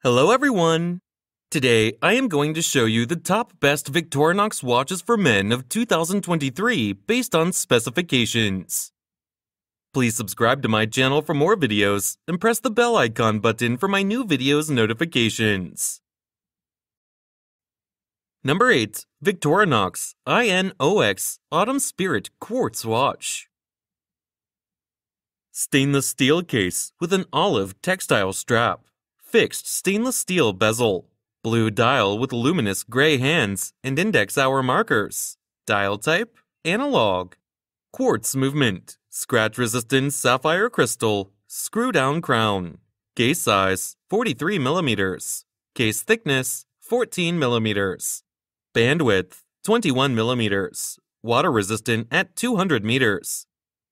Hello everyone! Today I am going to show you the top best Victorinox watches for men of 2023 based on specifications. Please subscribe to my channel for more videos and press the bell icon button for my new videos notifications. Number 8. Victorinox INOX Autumn Spirit Quartz Watch. Stainless steel case with an olive textile strap. Fixed stainless steel bezel, blue dial with luminous gray hands and index hour markers, dial type, analog, quartz movement, scratch-resistant sapphire crystal, screw-down crown, case size 43 mm, case thickness 14 mm, bandwidth 21 mm, water-resistant at 200 meters,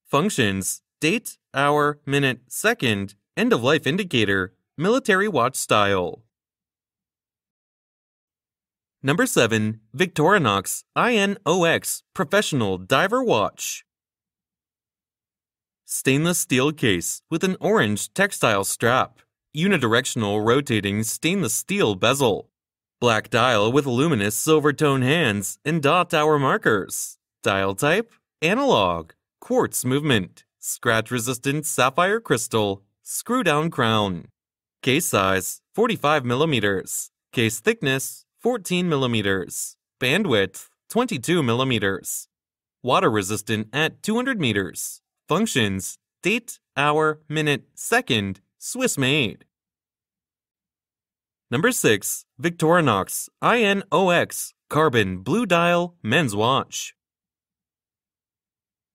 functions, date, hour, minute, second, end-of-life indicator, military watch style. Number 7. Victorinox INOX Professional Diver Watch. Stainless steel case with an orange textile strap, unidirectional rotating stainless steel bezel, black dial with luminous silver tone hands and dot hour markers, dial type, analog, quartz movement, scratch-resistant sapphire crystal, screw-down crown. Case size 45 mm, case thickness 14 mm, bandwidth 22 mm, water resistant at 200 meters, functions, date, hour, minute, second, Swiss made. Number 6. Victorinox INOX Carbon Blue Dial Men's Watch.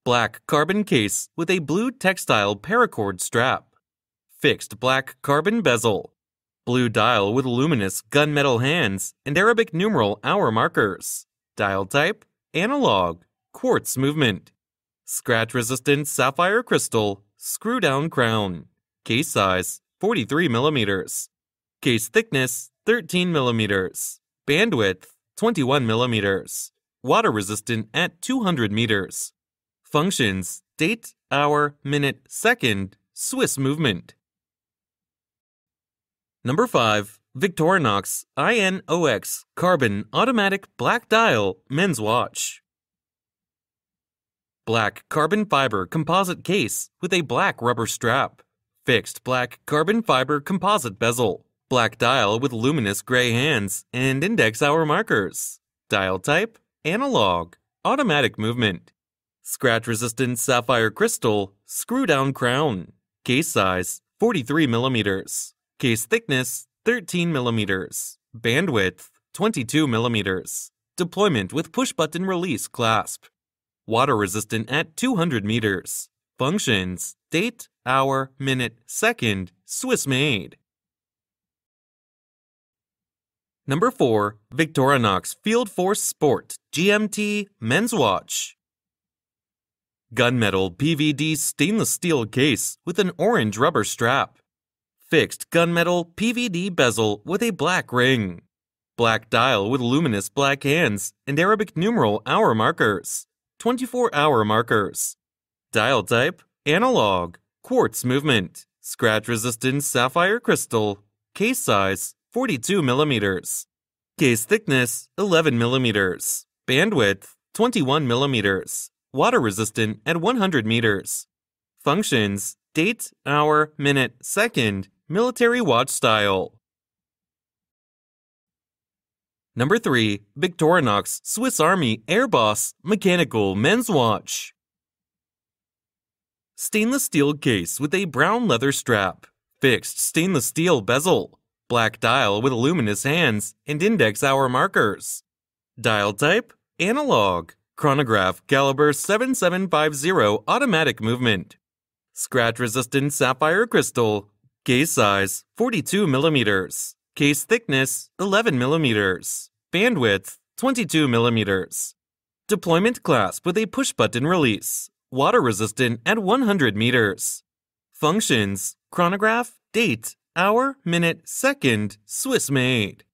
Black carbon case with a blue textile paracord strap. Fixed black carbon bezel, blue dial with luminous gunmetal hands and Arabic numeral hour markers, dial type, analog, quartz movement, scratch-resistant sapphire crystal, screw-down crown, case size 43 mm, case thickness 13 mm, bandwidth 21 mm, water-resistant at 200 meters, functions, date, hour, minute, second, Swiss movement. Number 5. Victorinox INOX Carbon Automatic Black Dial Men's Watch. Black carbon fiber composite case with a black rubber strap. Fixed black carbon fiber composite bezel. Black dial with luminous gray hands and index hour markers. Dial type, analog, automatic movement. Scratch-resistant sapphire crystal, screw-down crown. Case size 43 mm. Case thickness 13 mm, bandwidth 22 mm, deployment with push-button release clasp, water resistant at 200 meters, functions, date, hour, minute, second, Swiss made. Number 4. Victorinox Field Force Sport GMT Men's Watch. Gunmetal PVD stainless steel case with an orange rubber strap. Fixed gunmetal PVD bezel with a black ring. Black dial with luminous black hands and Arabic numeral hour markers. 24-hour markers. Dial type, analog, quartz movement, scratch-resistant sapphire crystal. Case size, 42 mm. Case thickness, 11 mm. Bandwidth, 21 mm. Water resistant at 100 meters. Functions, date, hour, minute, second, military watch style. Number 3. Victorinox Swiss Army Air Boss Mechanical Men's Watch. Stainless steel case with a brown leather strap. Fixed stainless steel bezel. Black dial with luminous hands and index hour markers. Dial type, analog. Chronograph caliber 7750 automatic movement. Scratch-resistant sapphire crystal. Case size 42 mm. Case thickness 11 mm. Bandwidth 22 mm. Deployment clasp with a push-button release. Water resistant at 100 meters. Functions, chronograph, date, hour, minute, second, Swiss made.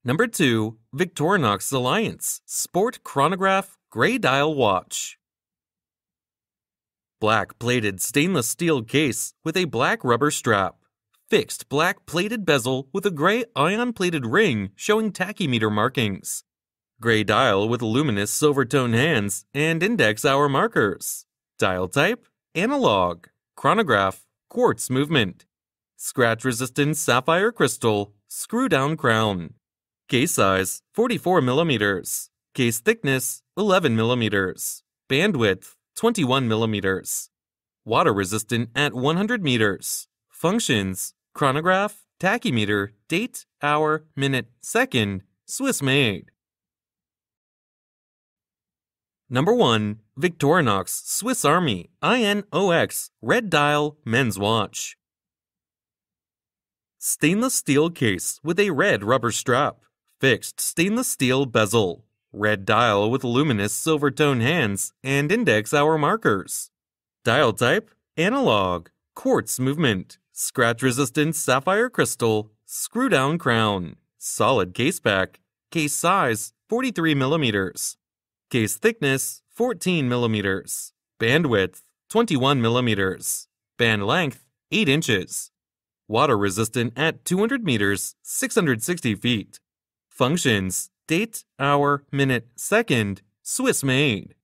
Number 2. Victorinox Alliance Sport Chronograph Gray Dial Watch. Black plated stainless steel case with a black rubber strap. Fixed black plated bezel with a gray ion-plated ring showing tachymeter markings. Gray dial with luminous silver tone hands and index hour markers. Dial type, analog. Chronograph, quartz movement. Scratch-resistant sapphire crystal, screw-down crown. Case size, 44 mm. Case thickness, 11 mm. Bandwidth, 21 mm. Water resistant at 100 meters. Functions, chronograph, tachymeter, date, hour, minute, second, Swiss made. Number 1. Victorinox Swiss Army INOX Red Dial Men's Watch. Stainless steel case with a red rubber strap. Fixed stainless steel bezel. Red dial with luminous silver tone hands and index hour markers. Dial type, analog. Quartz movement. Scratch-resistant sapphire crystal. Screw-down crown. Solid case back. Case size, 43 mm. Case thickness, 14 mm. Bandwidth, 21 mm. Band length, 8 inches. Water resistant at 200 meters, 660 feet. Functions, date, hour, minute, second, Swiss made.